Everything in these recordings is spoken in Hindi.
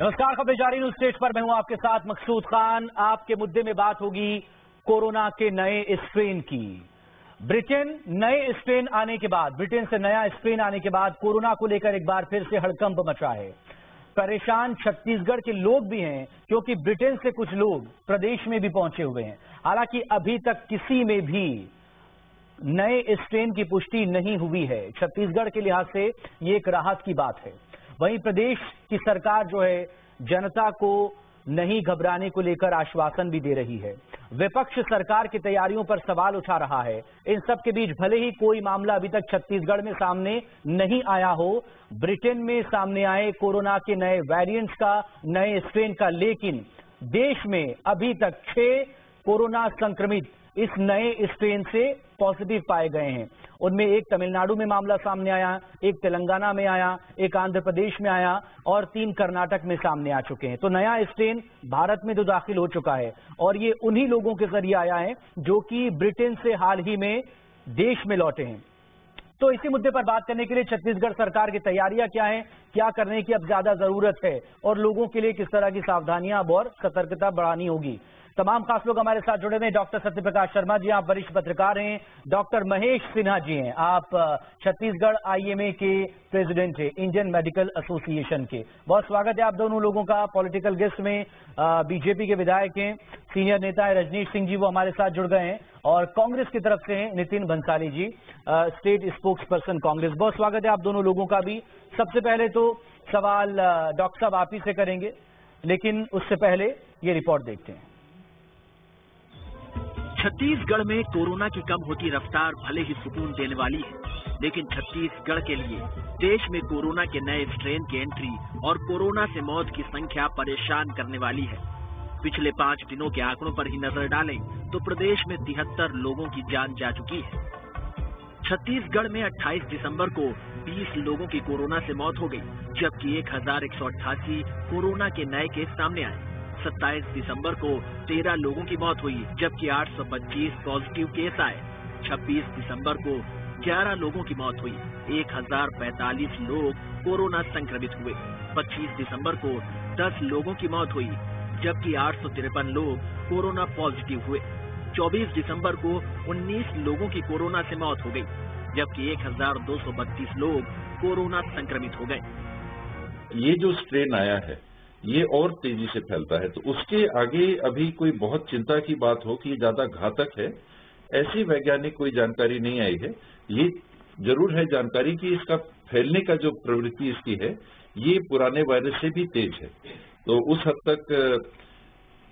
नमस्कार, खबरें जारी न्यूज स्टेज पर मैं हूं आपके साथ मकसूद खान। आपके मुद्दे में बात होगी कोरोना के नए स्ट्रेन की। ब्रिटेन से नया स्ट्रेन आने के बाद कोरोना को लेकर एक बार फिर से हड़कंप मचा है। परेशान छत्तीसगढ़ के लोग भी हैं क्योंकि ब्रिटेन से कुछ लोग प्रदेश में भी पहुंचे हुए हैं। हालांकि अभी तक किसी में भी नए स्ट्रेन की पुष्टि नहीं हुई है। छत्तीसगढ़ के लिहाज से ये एक राहत की बात है। वहीं प्रदेश की सरकार जो है जनता को नहीं घबराने को लेकर आश्वासन भी दे रही है। विपक्ष सरकार की तैयारियों पर सवाल उठा रहा है। इन सब के बीच भले ही कोई मामला अभी तक छत्तीसगढ़ में सामने नहीं आया हो, ब्रिटेन में सामने आए कोरोना के नए वेरिएंट्स का, नए स्ट्रेन का, लेकिन देश में अभी तक 6 कोरोना संक्रमित इस नए स्ट्रेन से पॉजिटिव पाए गए हैं। उनमें एक तमिलनाडु में मामला सामने आया, एक तेलंगाना में आया, एक आंध्र प्रदेश में आया और 3 कर्नाटक में सामने आ चुके हैं। तो नया स्ट्रेन भारत में तो दाखिल हो चुका है और ये उन्हीं लोगों के जरिए आया है जो कि ब्रिटेन से हाल ही में देश में लौटे हैं। तो इसी मुद्दे पर बात करने के लिए छत्तीसगढ़ सरकार की तैयारियां क्या हैं, क्या करने की अब ज्यादा जरूरत है और लोगों के लिए किस तरह की सावधानियां अब और सतर्कता बढ़ानी होगी, तमाम खास लोग हमारे साथ जुड़े हैं। डॉक्टर सत्यप्रकाश शर्मा जी, आप वरिष्ठ पत्रकार हैं। डॉक्टर महेश सिन्हा जी हैं, आप छत्तीसगढ़ IMA के प्रेसिडेंट हैं, इंडियन मेडिकल एसोसिएशन के। बहुत स्वागत है आप दोनों लोगों का। पॉलिटिकल गेस्ट में बीजेपी के विधायक हैं, सीनियर नेता है रजनीश सिंह जी, वो हमारे साथ जुड़ गए हैं। और कांग्रेस की तरफ से हैं नितिन भंसाली जी, स्टेट स्पोक्स पर्सन कांग्रेस। बहुत स्वागत है आप दोनों लोगों का भी। सबसे पहले तो सवाल डॉक्टर साहब आप ही से करेंगे, लेकिन उससे पहले ये रिपोर्ट देखते हैं। छत्तीसगढ़ में कोरोना की कम होती रफ्तार भले ही सुकून देने वाली है, लेकिन छत्तीसगढ़ के लिए देश में कोरोना के नए स्ट्रेन की एंट्री और कोरोना से मौत की संख्या परेशान करने वाली है। पिछले 5 दिनों के आंकड़ों पर ही नजर डालें तो प्रदेश में 73 लोगों की जान जा चुकी है। छत्तीसगढ़ में 28 दिसंबर को 20 लोगों की कोरोना से मौत हो गई, जबकि 1188 कोरोना के नए केस सामने आए। 27 दिसंबर को 13 लोगों की मौत हुई, जबकि 825 पॉजिटिव केस आए। 26 दिसंबर को 11 लोगों की मौत हुई, 1045 लोग कोरोना संक्रमित हुए। 25 दिसंबर को 10 लोगों की मौत हुई, जबकि 853 लोग कोरोना पॉजिटिव हुए। 24 दिसंबर को 19 लोगों की कोरोना से मौत हो गई, जबकि 1232 लोग कोरोना संक्रमित हो गए। ये जो स्ट्रेन आया है ये और तेजी से फैलता है, तो उसके आगे अभी कोई बहुत चिंता की बात हो कि ये ज्यादा घातक है, ऐसी वैज्ञानिक कोई जानकारी नहीं आई है। ये जरूर है जानकारी कि इसका फैलने का जो प्रवृत्ति इसकी है ये पुराने वायरस से भी तेज है। तो उस हद तक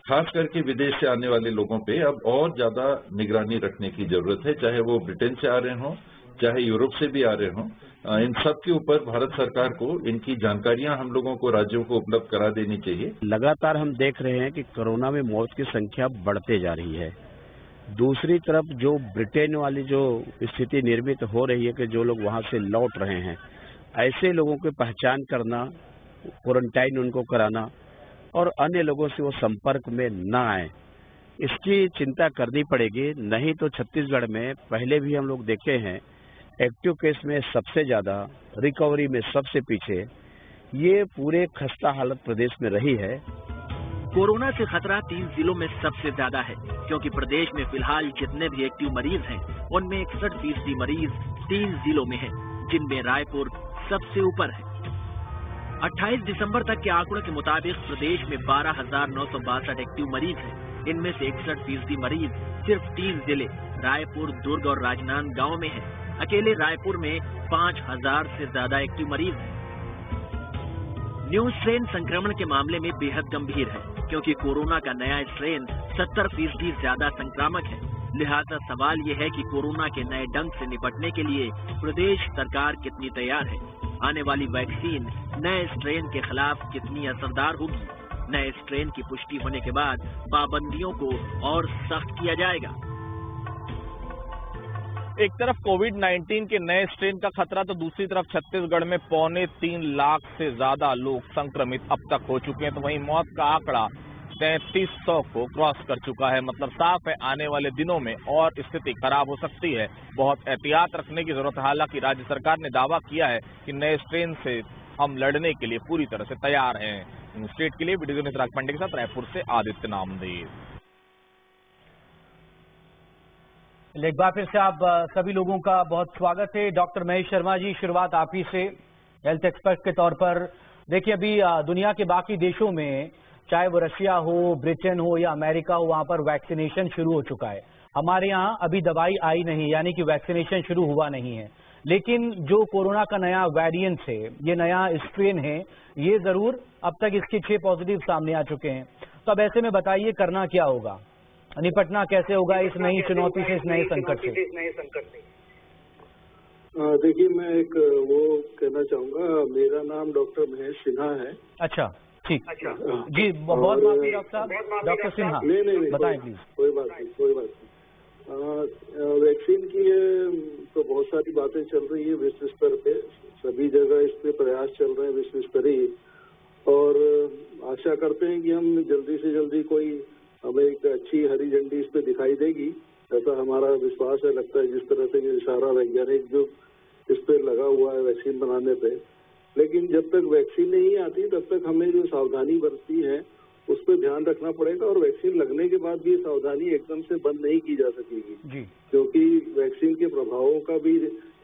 खास करके विदेश से आने वाले लोगों पे अब और ज्यादा निगरानी रखने की जरूरत है, चाहे वो ब्रिटेन से आ रहे हों, चाहे यूरोप से भी आ रहे हों। इन सब के ऊपर भारत सरकार को इनकी जानकारियां हम लोगों को, राज्यों को उपलब्ध करा देनी चाहिए। लगातार हम देख रहे हैं कि कोरोना में मौत की संख्या बढ़ते जा रही है। दूसरी तरफ जो ब्रिटेन वाली जो स्थिति निर्मित हो रही है कि जो लोग वहां से लौट रहे हैं, ऐसे लोगों की पहचान करना, क्वारंटाइन उनको कराना और अन्य लोगों से वो संपर्क में न आए, इसकी चिंता करनी पड़ेगी। नहीं तो छत्तीसगढ़ में पहले भी हम लोग देखे हैं, एक्टिव केस में सबसे ज्यादा, रिकवरी में सबसे पीछे, ये पूरे खस्ता हालत प्रदेश में रही है। कोरोना से खतरा 3 जिलों में सबसे ज्यादा है, क्योंकि प्रदेश में फिलहाल जितने भी एक्टिव मरीज हैं उनमें 61% मरीज 3 जिलों में हैं, जिनमें रायपुर सबसे ऊपर है। 28 दिसंबर तक के आंकड़ों के मुताबिक प्रदेश में 12,962 एक्टिव मरीज हैं। इनमें से 61% मरीज सिर्फ 3 जिले रायपुर, दुर्ग और राजनांदगांव में है। अकेले रायपुर में 5,000 से ज्यादा एक्टिव मरीज हैं। न्यू स्ट्रेन संक्रमण के मामले में बेहद गंभीर है, क्योंकि कोरोना का नया स्ट्रेन 70% ज्यादा संक्रामक है। लिहाजा सवाल ये है कि कोरोना के नए ढंग से निपटने के लिए प्रदेश सरकार कितनी तैयार है। आने वाली वैक्सीन नए स्ट्रेन के खिलाफ कितनी असरदार होगी। नए स्ट्रेन की पुष्टि होने के बाद पाबंदियों को और सख्त किया जाएगा। एक तरफ कोविड-19 के नए स्ट्रेन का खतरा, तो दूसरी तरफ छत्तीसगढ़ में 3.25 लाख से ज्यादा लोग संक्रमित अब तक हो चुके हैं। तो वहीं मौत का आंकड़ा 3300 को क्रॉस कर चुका है। मतलब साफ है आने वाले दिनों में और स्थिति खराब हो सकती है। बहुत एहतियात रखने की जरूरत है। हालांकि राज्य सरकार ने दावा किया है कि नए स्ट्रेन से हम लड़ने के लिए पूरी तरह से तैयार हैं। स्टेट के लिए वीडियो जर्नलिस्ट पांडे के साथ रायपुर से आदित्य नामदेव। एक बार फिर से आप सभी लोगों का बहुत स्वागत है। डॉक्टर महेश शर्मा जी, शुरुआत आप ही से हेल्थ एक्सपर्ट के तौर पर। देखिए, अभी दुनिया के बाकी देशों में, चाहे वो रशिया हो, ब्रिटेन हो या अमेरिका हो, वहां पर वैक्सीनेशन शुरू हो चुका है। हमारे यहाँ अभी दवाई आई नहीं, यानी कि वैक्सीनेशन शुरू हुआ नहीं है। लेकिन जो कोरोना का नया वेरिएंट है, ये नया स्ट्रेन है, ये जरूर अब तक इसके 6 पॉजिटिव सामने आ चुके हैं। तो अब ऐसे में बताइए, करना क्या होगा, निपटना कैसे होगा इस नई चुनौती से, इस नए संकट से? देखिए, मैं एक वो कहना चाहूंगा, मेरा नाम डॉक्टर महेश सिन्हा है। अच्छा, ठीक जी, बहुत माफी डॉक्टर साहब, डॉक्टर सिन्हा। नहीं, बताएं प्लीज। कोई बात नहीं। वैक्सीन की तो बहुत सारी बातें चल रही है विश्व स्तर पे, सभी जगह इस पे प्रयास चल रहे हैं विश्व स्तरीय, और आशा करते हैं कि हम जल्दी से जल्दी हमें एक अच्छी हरी झंडी इस पे दिखाई देगी, ऐसा हमारा विश्वास है। लगता है जिस तरह से ये सारा वैज्ञानिक जो इस पे लगा हुआ है वैक्सीन बनाने पे, लेकिन जब तक वैक्सीन नहीं आती तब तक हमें जो सावधानी बरतनी है उस पर ध्यान रखना पड़ेगा। और वैक्सीन लगने के बाद भी सावधानी एकदम से बंद नहीं की जा सकेगी, क्योंकि वैक्सीन के प्रभावों का भी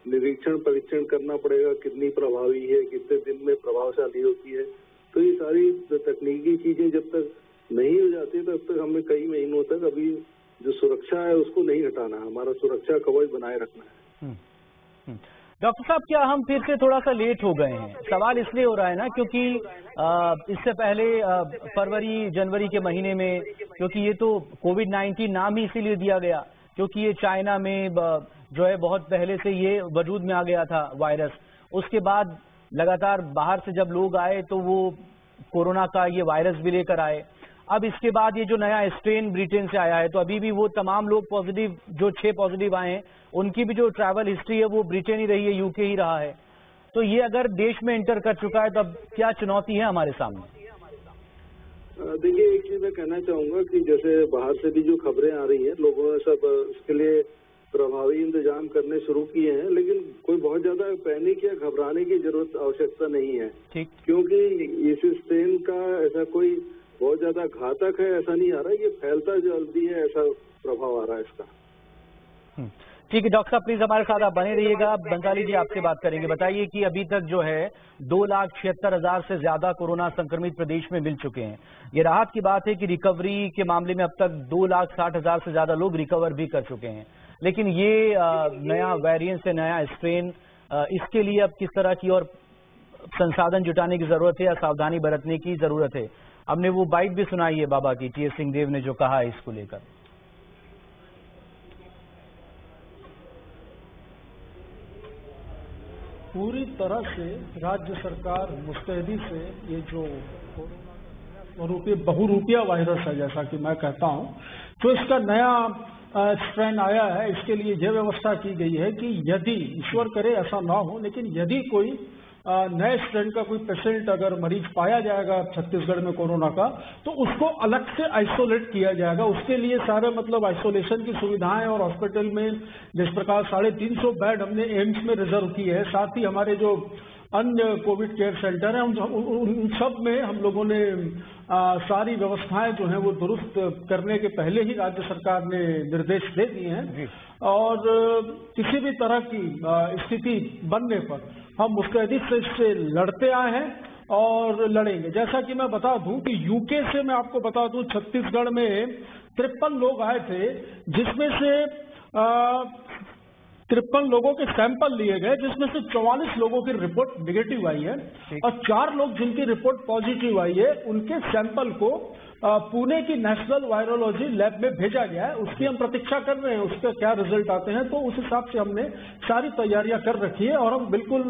निरीक्षण परीक्षण करना पड़ेगा, कितनी प्रभावी है, कितने दिन में प्रभावशाली होती है। तो ये सारी तकनीकी चीजें जब तक नहीं हो जाती तब तक हमें कई महीनों तक अभी जो सुरक्षा है उसको नहीं हटाना, हमारा सुरक्षा कवच बनाए रखना है। डॉक्टर साहब, क्या हम फिर से थोड़ा सा लेट हो गए हैं? सवाल इसलिए हो रहा है ना, क्योंकि इससे पहले फरवरी जनवरी के महीने में, क्योंकि ये तो कोविड-19 नाम ही इसीलिए दिया गया क्योंकि ये चाइना में जो है बहुत पहले से ये वजूद में आ गया था वायरस। उसके बाद लगातार बाहर से जब लोग आए तो वो कोरोना का ये वायरस भी लेकर आए। अब इसके बाद ये जो नया स्ट्रेन ब्रिटेन से आया है, तो अभी भी वो तमाम लोग पॉजिटिव, जो 6 पॉजिटिव आए हैं, उनकी भी जो ट्रैवल हिस्ट्री है वो ब्रिटेन ही रही है, यूके ही रहा है। तो ये अगर देश में एंटर कर चुका है तो अब क्या चुनौती है हमारे सामने? देखिए, एक चीज मैं कहना चाहूंगा कि जैसे बाहर से भी जो खबरें आ रही हैं, लोगों ने सब इसके लिए प्रभावी इंतजाम करने शुरू किए हैं, लेकिन कोई बहुत ज्यादा पैनिक या घबराने की जरूरत आवश्यकता नहीं है, क्योंकि इस स्ट्रेन का ऐसा कोई बहुत ज्यादा घातक है ऐसा नहीं आ रहा है, ये फैलता जल्दी है ऐसा प्रभाव आ रहा है इसका। ठीक है डॉक्टर साहब, प्लीज हमारे साथ आप बने रहिएगा। बंसाली जी, आपसे बात करेंगे। बताइए कि अभी तक जो है 2,76,000 से ज्यादा कोरोना संक्रमित प्रदेश में मिल चुके हैं। ये राहत की बात है कि रिकवरी के मामले में अब तक 2,60,000 से ज्यादा लोग रिकवर भी कर चुके हैं, लेकिन ये नया वेरिएंट से नया स्ट्रेन, इसके लिए अब किस तरह की और संसाधन जुटाने की जरूरत है या सावधानी बरतने की जरूरत है? हमने वो बाइट भी सुनाई है बाबा की, टी.एस. सिंहदेव ने जो कहा है इसको लेकर। पूरी तरह से राज्य सरकार मुस्तैदी से ये जो कोरोना बहुरूपिया वायरस है, जैसा कि मैं कहता हूं, तो इसका नया स्ट्रेन आया है, इसके लिए यह व्यवस्था की गई है कि यदि ईश्वर करे ऐसा ना हो, लेकिन यदि कोई नए स्ट्रेन का कोई पेशेंट अगर मरीज पाया जाएगा छत्तीसगढ़ में कोरोना का, तो उसको अलग से आइसोलेट किया जाएगा। उसके लिए सारे आइसोलेशन की सुविधाएं और हॉस्पिटल में जिस प्रकार 350 बेड हमने एम्स में रिजर्व की है, साथ ही हमारे जो अन्य कोविड केयर सेंटर हैं उन सब में हम लोगों ने सारी व्यवस्थाएं जो हैं वो दुरुस्त करने के पहले ही राज्य सरकार ने निर्देश दे दिए हैं, और किसी भी तरह की स्थिति बनने पर हम मुस्तैदी से इससे लड़ते आए हैं और लड़ेंगे। जैसा कि मैं बता दूं कि यूके से मैं आपको बता दूं, छत्तीसगढ़ में 53 लोग आए थे, जिसमें से 53 लोगों के सैंपल लिए गए, जिसमें से 44 लोगों की रिपोर्ट नेगेटिव आई है और 4 लोग जिनकी रिपोर्ट पॉजिटिव आई है, उनके सैंपल को पुणे की नेशनल वायरोलॉजी लैब में भेजा गया है। उसकी हम प्रतीक्षा कर रहे हैं, उसका क्या रिजल्ट आते हैं। तो उस हिसाब से हमने सारी तैयारियां कर रखी है और हम बिल्कुल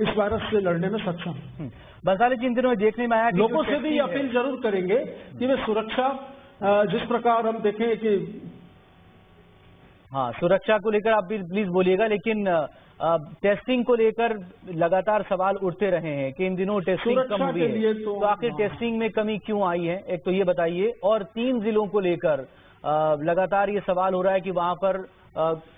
इस वायरस से लड़ने में सक्षम हैं। बंसाली जी, इन दिनों देखने में आया, लोगों से भी अपील जरूर करेंगे कि वे सुरक्षा, जिस प्रकार हम देखें कि हाँ, सुरक्षा को लेकर आप भी प्लीज बोलिएगा, लेकिन टेस्टिंग को लेकर लगातार सवाल उठते रहे हैं कि इन दिनों टेस्टिंग कम हुई है, तो आखिर टेस्टिंग में कमी क्यों आई है, एक तो ये बताइए। और 3 जिलों को लेकर लगातार ये सवाल हो रहा है कि वहां पर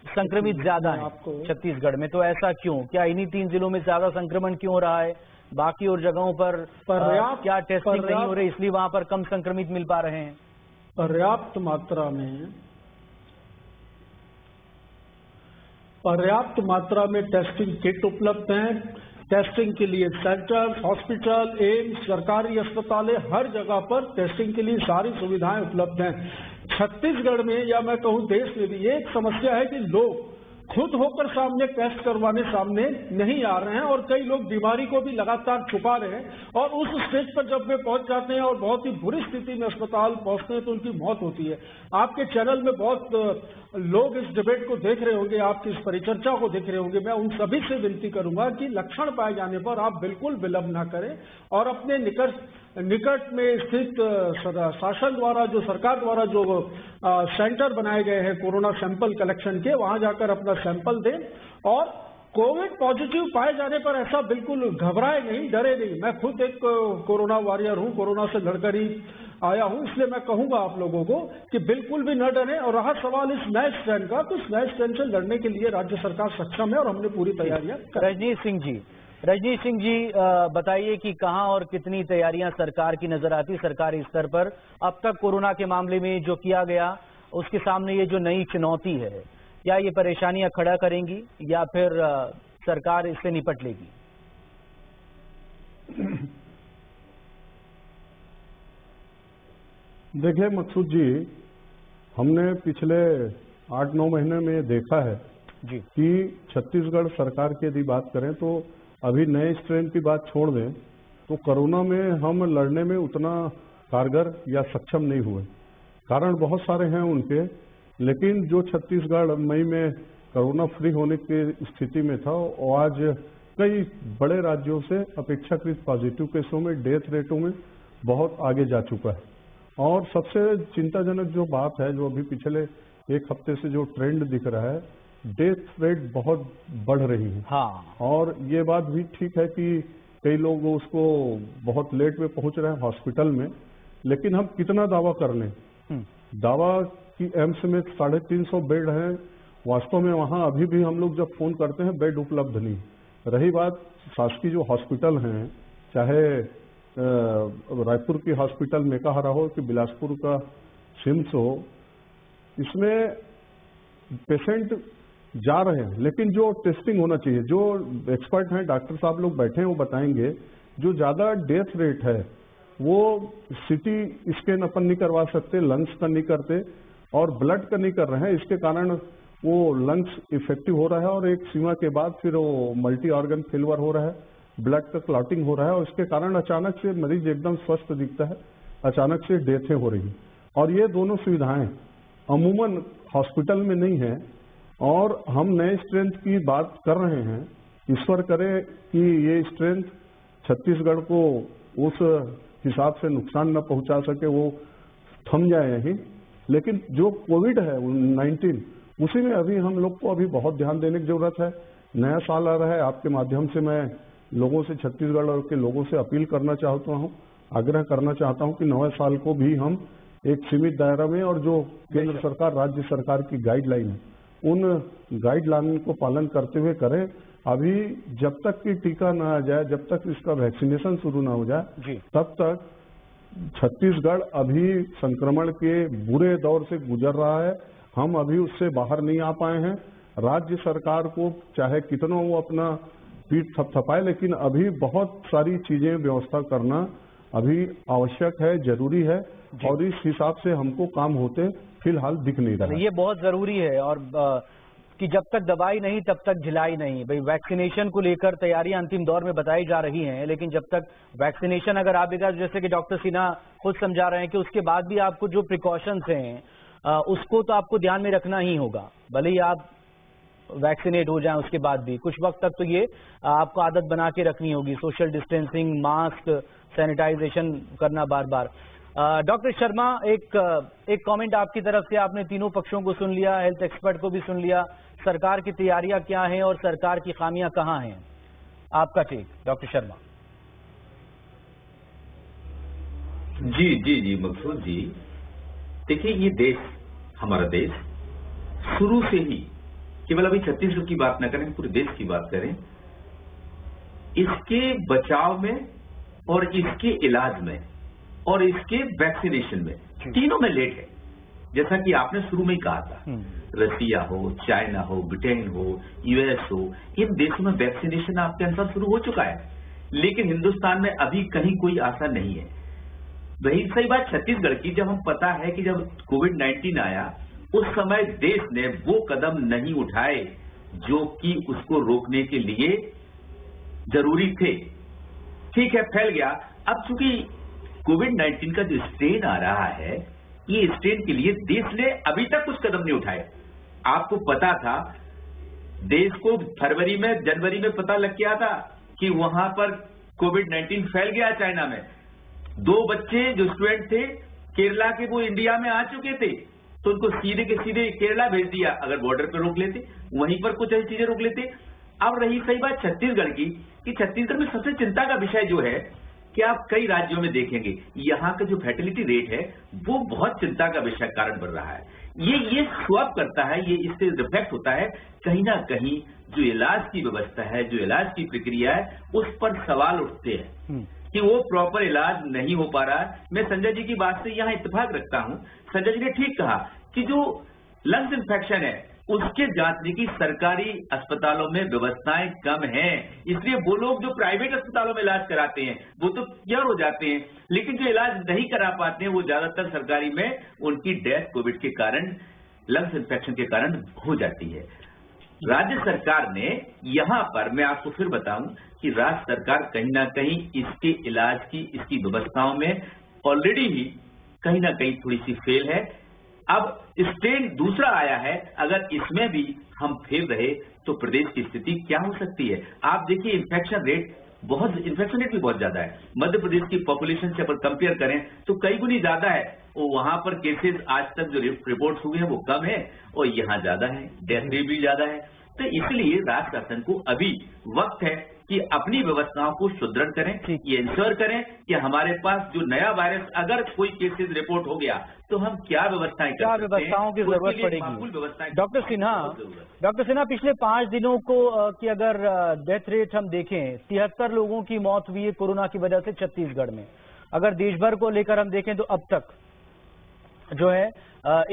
संक्रमित ज्यादा है छत्तीसगढ़ में, तो ऐसा क्यों? क्या इन्हीं 3 जिलों में ज्यादा संक्रमण क्यों हो रहा है? बाकी और जगहों पर पर्याप्त क्या टेस्टिंग नहीं हो रही, इसलिए वहां पर कम संक्रमित मिल पा रहे हैं? पर्याप्त मात्रा में टेस्टिंग किट उपलब्ध हैं। टेस्टिंग के लिए सेंटर, हॉस्पिटल, एम्स, सरकारी अस्पताल, हर जगह पर टेस्टिंग के लिए सारी सुविधाएं उपलब्ध हैं। छत्तीसगढ़ में या मैं कहूं देश में भी एक समस्या है कि लोग खुद होकर सामने टेस्ट करवाने सामने नहीं आ रहे हैं और कई लोग बीमारी को भी लगातार छुपा रहे हैं और उस स्टेज पर जब वे पहुंच जाते हैं और बहुत ही बुरी स्थिति में अस्पताल पहुंचते हैं तो उनकी मौत होती है। आपके चैनल में बहुत लोग इस डिबेट को देख रहे होंगे, आपकी इस परिचर्चा को देख रहे होंगे। मैं उन सभी से विनती करूंगा कि लक्षण पाए जाने पर आप बिल्कुल विलंब न करें और अपने निकट में स्थित शासन द्वारा जो सरकार द्वारा जो सेंटर बनाए गए हैं कोरोना सैंपल कलेक्शन के, वहां जाकर अपना सैंपल दें और कोविड पॉजिटिव पाए जाने पर ऐसा बिल्कुल घबराए नहीं, डरे नहीं। मैं खुद एक कोरोना वॉरियर हूं, कोरोना से लड़कर ही आया हूं, इसलिए मैं कहूंगा आप लोगों को कि बिल्कुल भी न डरें। और रहा सवाल इस नए स्ट्रेन का, तो इस नए स्ट्रेन से लड़ने के लिए राज्य सरकार सक्षम है और हमने पूरी तैयारियां। रजनीश सिंह जी बताइए कि कहां और कितनी तैयारियां सरकार की नजर आती सरकारी स्तर पर? अब तक कोरोना के मामले में जो किया गया उसके सामने ये जो नई चुनौती है, क्या ये परेशानियां खड़ा करेंगी या फिर सरकार इससे निपट लेगी? देखिए मकसूद जी, हमने पिछले 8-9 महीने में देखा है जी कि छत्तीसगढ़ सरकार की यदि बात करें तो अभी नए स्ट्रेन की बात छोड़ दें तो कोरोना में हम लड़ने में उतना कारगर या सक्षम नहीं हुए। कारण बहुत सारे हैं उनके, लेकिन जो छत्तीसगढ़ मई में कोरोना फ्री होने की स्थिति में था वो आज कई बड़े राज्यों से अपेक्षाकृत पॉजिटिव केसों में, डेथ रेटों में बहुत आगे जा चुका है। और सबसे चिंताजनक जो बात है, जो अभी पिछले एक हफ्ते से जो ट्रेंड दिख रहा है, डेथ रेट बहुत बढ़ रही है। हाँ। और ये बात भी ठीक है कि कई लोग उसको बहुत लेट में पहुंच रहे हैं हॉस्पिटल में, लेकिन हम कितना दावा कर लें? दावा कि एम्स में 350 बेड हैं, वास्तव में वहां अभी भी हम लोग जब फोन करते हैं बेड उपलब्ध नहीं। रही बात शासकीय जो हॉस्पिटल हैं, चाहे रायपुर की हॉस्पिटल मेकाहारा हो कि बिलासपुर का सिम्स हो, इसमें पेशेंट जा रहे हैं, लेकिन जो टेस्टिंग होना चाहिए, जो एक्सपर्ट हैं, डॉक्टर साहब लोग बैठे हैं, वो बताएंगे जो ज्यादा डेथ रेट है वो सीटी स्कैन अपन नहीं करवा सकते, लंग्स का नहीं करते और ब्लड का नहीं कर रहे हैं। इसके कारण वो लंग्स इफेक्टिव हो रहा है और एक सीमा के बाद फिर वो मल्टी ऑर्गन फेलियर हो रहा है, ब्लड का क्लॉटिंग हो रहा है और इसके कारण अचानक से मरीज एकदम स्वस्थ दिखता है, अचानक से डेथें हो रही हैं। और ये दोनों सुविधाएं अमूमन हॉस्पिटल में नहीं है और हम नए स्ट्रेंथ की बात कर रहे हैं। ईश्वर करे कि ये स्ट्रेंथ छत्तीसगढ़ को उस हिसाब से नुकसान न पहुंचा सके, वो थम जाए यहीं। लेकिन जो कोविड है 19, उसी में अभी हम लोग को अभी बहुत ध्यान देने की जरूरत है। नया साल आ रहा है, आपके माध्यम से मैं लोगों से, छत्तीसगढ़ के लोगों से अपील करना चाहता हूं, आग्रह करना चाहता हूं कि नए साल को भी हम एक सीमित दायरा में और जो केंद्र सरकार, राज्य सरकार की गाइडलाइन है, उन गाइडलाइन को पालन करते हुए करें। अभी जब तक कि टीका ना आ जाए, जब तक इसका वैक्सीनेशन शुरू ना हो जाए, तब तक छत्तीसगढ़ अभी संक्रमण के बुरे दौर से गुजर रहा है। हम अभी उससे बाहर नहीं आ पाए हैं। राज्य सरकार को चाहे कितना वो अपना पीठ थपथपाए, लेकिन अभी बहुत सारी चीजें व्यवस्था करना अभी आवश्यक है, जरूरी है और इस हिसाब से हमको काम होते फिलहाल दिख नहीं रहा। ये बहुत जरूरी है और कि जब तक दवाई नहीं तब तक ढिलाई नहीं। भाई वैक्सीनेशन को लेकर तैयारियां अंतिम दौर में बताई जा रही हैं, लेकिन जब तक वैक्सीनेशन अगर आएगा, जैसे कि डॉक्टर सिन्हा खुद समझा रहे हैं कि उसके बाद भी आपको जो प्रिकॉशंस हैं उसको तो आपको ध्यान में रखना ही होगा, भले ही आप वैक्सीनेट हो जाएं उसके बाद भी कुछ वक्त तक तो ये आपको आदत बना के रखनी होगी, सोशल डिस्टेंसिंग, मास्क, सैनिटाइजेशन करना बार बार। डॉक्टर शर्मा, एक कमेंट आपकी तरफ से, आपने तीनों पक्षों को सुन लिया, हेल्थ एक्सपर्ट को भी सुन लिया, सरकार की तैयारियां क्या हैं और सरकार की खामियां कहां हैं, आपका टेक डॉक्टर शर्मा। जी जी जी मकसूद जी, देखिए ये देश, हमारा देश शुरू से ही, केवल अभी छत्तीसगढ़ की बात न करें, पूरे देश की बात करें, इसके बचाव में और इसके इलाज में और इसके वैक्सीनेशन में, तीनों में लेट है। जैसा कि आपने शुरू में ही कहा था, रसिया हो, चाइना हो, ब्रिटेन हो, यूएस हो, इन देशों में वैक्सीनेशन आपके अनुसार शुरू हो चुका है, लेकिन हिंदुस्तान में अभी कहीं कोई आशा नहीं है। वही सही बात छत्तीसगढ़ की, जब हम पता है कि जब कोविड-19 आया उस समय देश ने वो कदम नहीं उठाए जो कि उसको रोकने के लिए जरूरी थे। ठीक है, फैल गया। अब चूंकि कोविड-19 का जो स्ट्रेन आ रहा है, ये स्ट्रेन के लिए देश ने अभी तक कुछ कदम नहीं उठाए। आपको पता था, देश को फरवरी में, जनवरी में पता लग गया था कि वहां पर कोविड-19 फैल गया चाइना में। 2 बच्चे जो स्टूडेंट थे केरला के, वो इंडिया में आ चुके थे, तो उनको सीधे के सीधे केरला भेज दिया। अगर बॉर्डर पर रोक लेते, वहीं पर कुछ ऐसी चीजें रोक लेते। अब रही सही बात छत्तीसगढ़ की, कि छत्तीसगढ़ में सबसे चिंता का विषय जो है कि आप कई राज्यों में देखेंगे यहां का जो फर्टिलिटी रेट है वो बहुत चिंता का विषय कारण बन रहा है। ये स्वैप करता है, ये इससे रिफ्लेक्ट होता है कहीं ना कहीं जो इलाज की व्यवस्था है, जो इलाज की प्रक्रिया है, उस पर सवाल उठते हैं कि वो प्रॉपर इलाज नहीं हो पा रहा है। मैं संजय जी की बात से यहां इत्तेफाक रखता हूं। संजय जी ने ठीक कहा कि जो लंग्स इन्फेक्शन है उसके जांचने की सरकारी अस्पतालों में व्यवस्थाएं कम हैं, इसलिए वो लोग जो प्राइवेट अस्पतालों में इलाज कराते हैं वो तो क्लियर हो जाते हैं, लेकिन जो इलाज नहीं करा पाते हैं वो ज्यादातर सरकारी में उनकी डेथ कोविड के कारण, लंग्स इन्फेक्शन के कारण हो जाती है। राज्य सरकार ने यहां पर, मैं आपको फिर बताऊं कि राज्य सरकार कहीं ना कहीं इसके इलाज की, इसकी व्यवस्थाओं में ऑलरेडी ही कहीं ना कहीं थोड़ी सी फेल है। अब स्ट्रेन दूसरा आया है, अगर इसमें भी हम फेल रहे तो प्रदेश की स्थिति क्या हो सकती है। आप देखिए इन्फेक्शन रेट भी बहुत ज्यादा है। मध्य प्रदेश की पॉपुलेशन से अगर कंपेयर करें तो कई गुनी ज्यादा है। वो वहां पर केसेस आज तक जो रिपोर्ट हुए हैं वो कम है और यहाँ ज्यादा है, डेथ रेट भी ज्यादा है। तो इसलिए राज्य शासन को अभी वक्त है कि अपनी व्यवस्थाओं को सुदृढ़ करें, ये इंश्योर करें कि हमारे पास जो नया वायरस अगर कोई केसेस रिपोर्ट हो गया तो हम क्या व्यवस्थाएं कर सकते हैं, व्यवस्थाओं की जरूरत पड़ेगी। डॉक्टर सिन्हा, पिछले 5 दिनों को की अगर डेथ रेट हम देखें, 73 लोगों की मौत हुई है कोरोना की वजह से छत्तीसगढ़ में। अगर देश भर को लेकर हम देखें तो अब तक जो है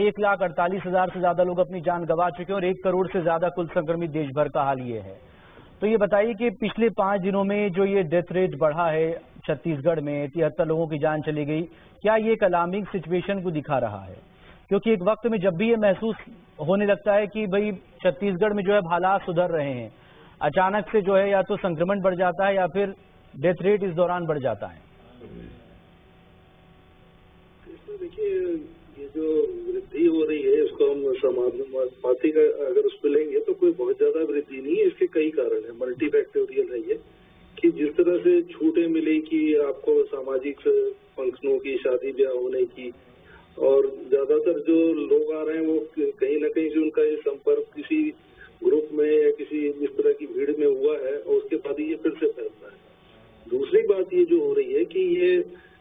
1,48,000 से ज्यादा लोग अपनी जान गंवा चुके हैं और 1 करोड़ से ज्यादा कुल संक्रमित देश भर का हाल ये है। तो ये बताइए कि पिछले 5 दिनों में जो ये डेथ रेट बढ़ा है छत्तीसगढ़ में, 73 लोगों की जान चली गई, क्या ये एक अलार्मिंग सिचुएशन को दिखा रहा है? क्योंकि एक वक्त में जब भी ये महसूस होने लगता है कि भाई छत्तीसगढ़ में जो है हालात सुधर रहे हैं, अचानक से जो है या तो संक्रमण बढ़ जाता है या फिर डेथ रेट इस दौरान बढ़ जाता है। देखिए, ये जो वृद्धि हो रही है इसको हम समानुपाती का अगर उस पर लेंगे तो कोई बहुत ज्यादा वृद्धि नहीं है। इसके कई कारण है, मल्टीफैक्टोरियल है ये, कि जिस तरह से छूटें मिली कि आपको सामाजिक फंक्शनों की, शादी ब्याह होने की, और ज्यादातर जो लोग आ रहे हैं वो कहीं ना कहीं से उनका ये संपर्क किसी ग्रुप में या किसी इस तरह की भीड़ में हुआ है और उसके बाद ये फिर से फैलता है। दूसरी बात ये जो हो रही है कि ये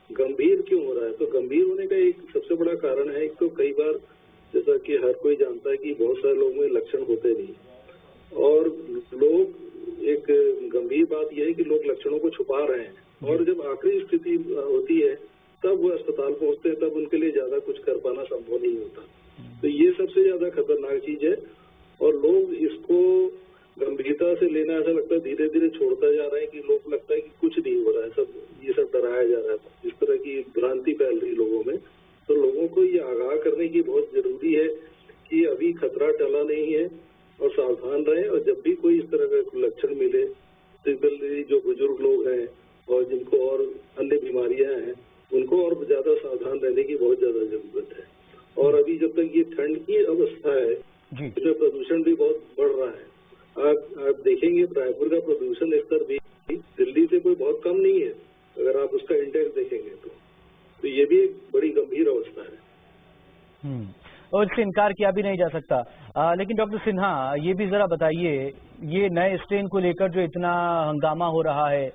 गंभीर क्यों हो रहा है, तो गंभीर होने का एक सबसे बड़ा कारण है, एक तो कई बार जैसा कि हर कोई जानता है कि बहुत सारे लोगों में लक्षण होते नहीं, और लोग, एक गंभीर बात यह है कि लोग लक्षणों को छुपा रहे हैं, और जब आखिरी स्थिति होती है तब वो अस्पताल पहुंचते हैं, तब उनके लिए ज्यादा कुछ कर पाना संभव नहीं होता। तो ये सबसे ज्यादा खतरनाक चीज है, और लोग इसको गंभीरता से लेना, ऐसा लगता है धीरे धीरे छोड़ता जा रहा है, कि लोग लगता है कि कुछ नहीं हो रहा है, ये सब डराया जा रहा है। इस तरह की भ्रांति फैल रही लोगों में। तो लोगों को ये आगाह करने की बहुत जरूरी है कि अभी खतरा टला नहीं है और सावधान रहे, और जब भी कोई इस तरह का लक्षण मिले, स्पेशली जो बुजुर्ग लोग हैं और जिनको और अन्य बीमारियां हैं, उनको और ज्यादा सावधान रहने की बहुत ज्यादा जरूरत है। और अभी जब तक ये ठंड की अवस्था है, इसमें प्रदूषण भी बहुत बढ़ रहा है। आप देखेंगे रायपुर का प्रदूषण स्तर भी दिल्ली से कोई बहुत कम नहीं है, अगर आप उसका इंडेक्स देखेंगे तो ये भी एक बड़ी गंभीर अवस्था है। और इससे इनकार किया भी नहीं जा सकता। लेकिन डॉक्टर सिन्हा, ये भी जरा बताइए, ये नए स्ट्रेन को लेकर जो इतना हंगामा हो रहा है,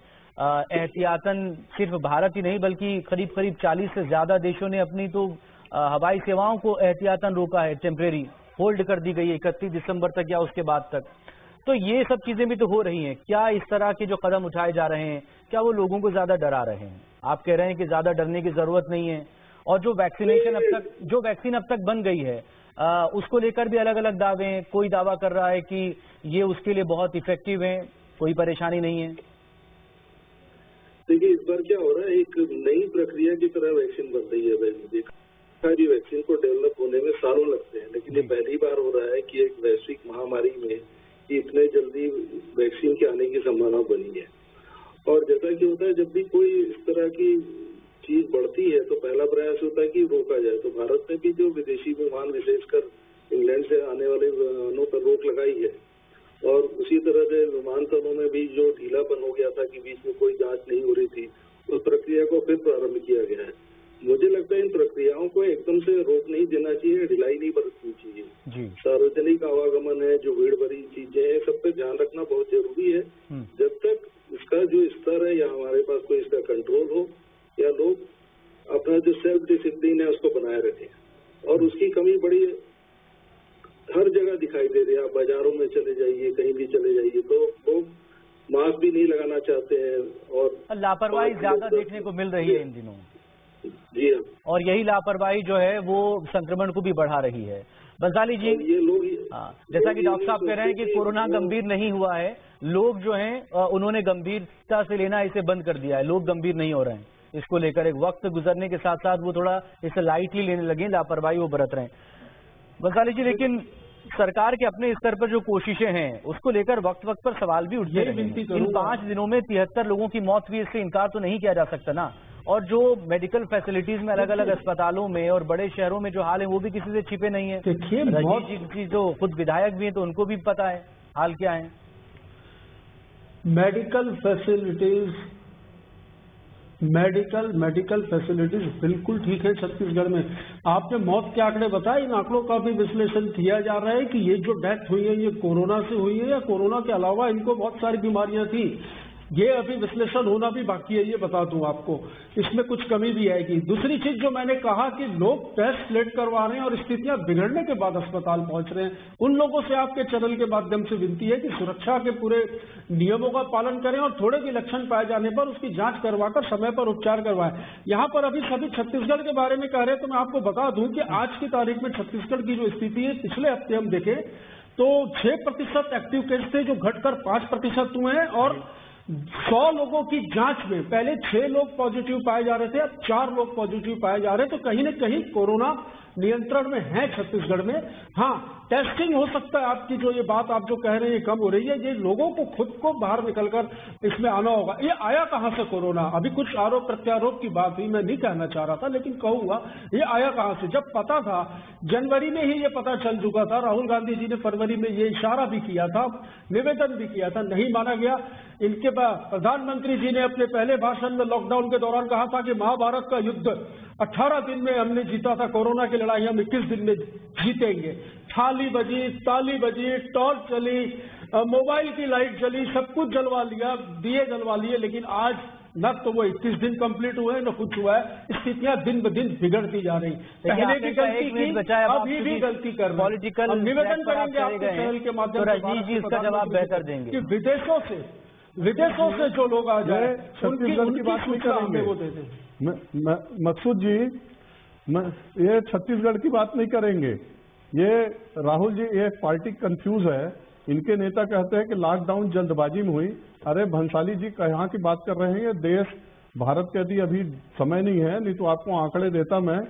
एहतियातन सिर्फ भारत ही नहीं बल्कि करीब 40 से ज्यादा देशों ने अपनी तो हवाई सेवाओं को एहतियातन रोका है, टेम्परेरी होल्ड कर दी गई है 31 दिसंबर तक या उसके बाद तक। तो ये सब चीजें भी तो हो रही हैं। क्या इस तरह के जो कदम उठाए जा रहे हैं, क्या वो लोगों को ज्यादा डरा रहे हैं? आप कह रहे हैं कि ज्यादा डरने की जरूरत नहीं है, और जो वैक्सीन अब तक बन गई है उसको लेकर भी अलग अलग दावे हैं। कोई दावा कर रहा है कि ये उसके लिए बहुत इफेक्टिव है, कोई परेशानी नहीं है। देखिए, इस बार क्या हो रहा है, एक नई प्रक्रिया की तरह वैक्सीन बन रही है। सारी वैक्सीन को डेवलप होने में सालों लगते हैं, लेकिन ये पहली बार हो रहा है कि एक वैश्विक महामारी में इतने जल्दी वैक्सीन के आने की संभावना बनी है। और जैसा कि होता है, जब भी कोई इस तरह की चीज बढ़ती है तो पहला प्रयास होता है कि रोका जाए। तो भारत ने भी जो विदेशी विमान, विशेषकर इंग्लैंड से आने वाले विमानों पर रोक लगाई है, और उसी तरह से विमानतलों में भी जो ढीलापन हो गया था कि बीच में कोई जांच नहीं हो रही थी, उस प्रक्रिया को फिर प्रारंभ किया गया है। मुझे लगता है इन प्रक्रियाओं को एकदम से रोक नहीं देना चाहिए, ढिलाई नहीं बरतनी चाहिए। सार्वजनिक आवागमन है, जो भीड़ भरी चीजें हैं, सब पे ध्यान रखना बहुत जरूरी है। जब तक इसका जो स्तर है या हमारे पास कोई इसका कंट्रोल हो, या लोग अपना जो सेल्फ डिसिप्लिन है उसको बनाए रखें, और उसकी कमी बड़ी हर जगह दिखाई दे रही है। आप बाजारों में चले जाइए, कहीं भी चले जाइए, तो लोग मास्क भी नहीं लगाना चाहते हैं, और लापरवाही ज्यादा देखने को मिल रही है इन दिनों। जी हाँ, और यही लापरवाही जो है वो संक्रमण को भी बढ़ा रही है। बंसाली जी, ये लोग जैसा कि डॉक्टर साहब कह रहे हैं कि कोरोना गंभीर नहीं हुआ है, लोग जो हैं उन्होंने गंभीरता से लेना इसे बंद कर दिया है, लोग गंभीर नहीं हो रहे हैं इसको लेकर। एक वक्त गुजरने के साथ साथ वो थोड़ा इसे लाइटली लेने लगे, लापरवाही वो बरत रहे हैं। बंसाली जी, लेकिन सरकार के अपने स्तर पर जो कोशिशें हैं उसको लेकर वक्त वक्त पर सवाल भी उठते हैं। इन 5 दिनों में 73 लोगों की मौत हुई, इससे इनकार तो नहीं किया जा सकता ना। और जो मेडिकल फैसिलिटीज में अलग अलग अस्पतालों में और बड़े शहरों में जो हाल है वो भी किसी से छिपे नहीं है। देखिए, रजीत जी जो खुद विधायक भी हैं तो उनको भी पता है हाल क्या है। मेडिकल फैसिलिटीज बिल्कुल ठीक है छत्तीसगढ़ में। आपने मौत के आंकड़े बताए, इन आंकड़ों का भी विश्लेषण किया जा रहा है कि ये जो डेथ हुई है ये कोरोना से हुई है या कोरोना के अलावा इनको बहुत सारी बीमारियां थी। ये अभी विश्लेषण होना भी बाकी है, ये बता दूं आपको, इसमें कुछ कमी भी आएगी। दूसरी चीज जो मैंने कहा कि लोग टेस्ट लेट करवा रहे हैं और स्थितियां बिगड़ने के बाद अस्पताल पहुंच रहे हैं, उन लोगों से आपके चैनल के माध्यम से विनती है कि सुरक्षा के पूरे नियमों का पालन करें और थोड़े भी लक्षण पाए जाने पर उसकी जांच करवाकर समय पर उपचार करवाएं। यहाँ पर अभी सभी छत्तीसगढ़ के बारे में कह रहे हैं, तो मैं आपको बता दूं कि आज की तारीख में छत्तीसगढ़ की जो स्थिति है, पिछले हफ्ते हम देखें तो 6% एक्टिव केस थे जो घटकर 5% हुए हैं, और 100 लोगों की जांच में पहले 6 लोग पॉजिटिव पाए जा रहे थे, अब 4 लोग पॉजिटिव पाए जा रहे हैं। तो कहीं न कहीं कोरोना नियंत्रण में है छत्तीसगढ़ में। हाँ, टेस्टिंग हो सकता है, आपकी जो ये बात आप जो कह रहे हैं ये कम हो रही है, ये लोगों को खुद को बाहर निकलकर इसमें आना होगा। ये आया कहां से कोरोना? अभी कुछ आरोप प्रत्यारोप की बात हुई, मैं नहीं कहना चाह रहा था, लेकिन कहूंगा ये आया कहां से? जब पता था, जनवरी में ही ये पता चल चुका था, राहुल गांधी जी ने फरवरी में ये इशारा भी किया था, निवेदन भी किया था, नहीं माना गया। इनके बाद प्रधानमंत्री जी ने अपने पहले भाषण में लॉकडाउन के दौरान कहा था कि महाभारत का युद्ध 18 दिन में हमने जीता था, कोरोना की लड़ाई हम 21 दिन में जीतेंगे। थाली बजी, ताली बजी, टॉर्च चली, मोबाइल की लाइट जली, सब कुछ जलवा लिया, दिए जलवा लिए, लेकिन आज न तो वो 21 दिन कंप्लीट हुए न कुछ हुआ है। स्थितियां दिन ब दिन बिगड़ती जा रही। पहले भी गलती की, अभी भी गलती कर रहे हैं। निवेदन करेंगे आपके चैनल के माध्यम से, रजनीश जी इसका जवाब बेहतर देंगे कि विदेशों से जो लोग आ जाए छत्तीसगढ़ की बात नहीं करेंगे वो दे दें। मकसूद जी, ये छत्तीसगढ़ की बात नहीं करेंगे। ये राहुल जी, ये पार्टी कंफ्यूज है। इनके नेता कहते हैं कि लॉकडाउन जल्दबाजी में हुई। अरे भंसाली जी कहाँ की बात कर रहे हैं? ये देश भारत के यदि अभी समय नहीं है, नहीं तो आपको आंकड़े देता मैं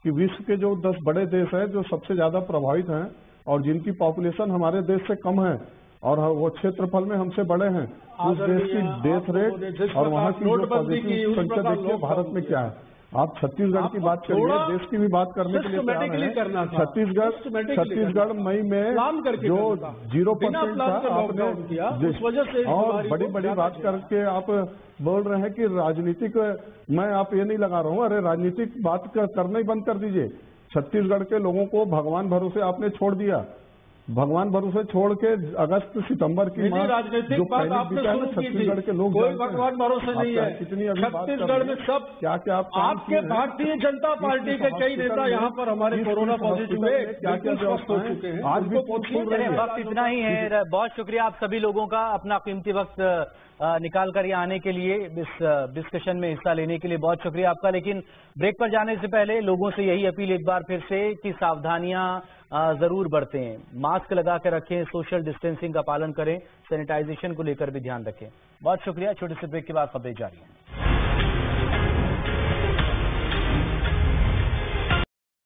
कि विश्व के जो 10 बड़े देश हैं जो सबसे ज्यादा प्रभावित हैं और जिनकी पॉपुलेशन हमारे देश से कम है और वो क्षेत्रफल में हमसे बड़े हैं, उस देश की डेथ रेट और वहाँ की जो पॉजिटिव संख्या देखिए भारत में क्या है। आप छत्तीसगढ़ की बात करिए, देश की भी बात करने के लिए तैयार हैं। छत्तीसगढ़ मई में जो 0% था, आपने उस वजह से और बड़ी बड़ी बात करके आप बोल रहे हैं कि राजनीतिक, मैं आप ये नहीं लगा रहा हूँ। अरे राजनीतिक बात करना ही बंद कर दीजिए। छत्तीसगढ़ के लोगों को भगवान भरोसे आपने छोड़ दिया। भगवान भरोसे छोड़ के अगस्त सितंबर की माह राजनीतिक बात आपने शुरू की थी, छत्तीसगढ़ के लोग कोई भगवान भरोसे नहीं है। कितनी अभी बात कर छत्तीसगढ़ में सब क्या आपके भारतीय जनता पार्टी के कई नेता यहाँ पर हमारे कोरोना पॉजिटिव हुए, क्या स्वस्थ हो चुके हैं, आज भी वक्त इतना ही है। बहुत शुक्रिया आप सभी लोगों का अपना कीमती वक्त निकाल कर यहाँ आने के लिए, इस डिस्कशन में हिस्सा लेने के लिए बहुत शुक्रिया आपका। लेकिन ब्रेक पर जाने से पहले लोगों से यही अपील एक बार फिर से कि सावधानियां जरूर बरतें, मास्क लगा कर रखें, सोशल डिस्टेंसिंग का पालन करें, सैनिटाइजेशन को लेकर भी ध्यान रखें। बहुत शुक्रिया। छोटे से ब्रेक के बाद खबरें जारी हैं।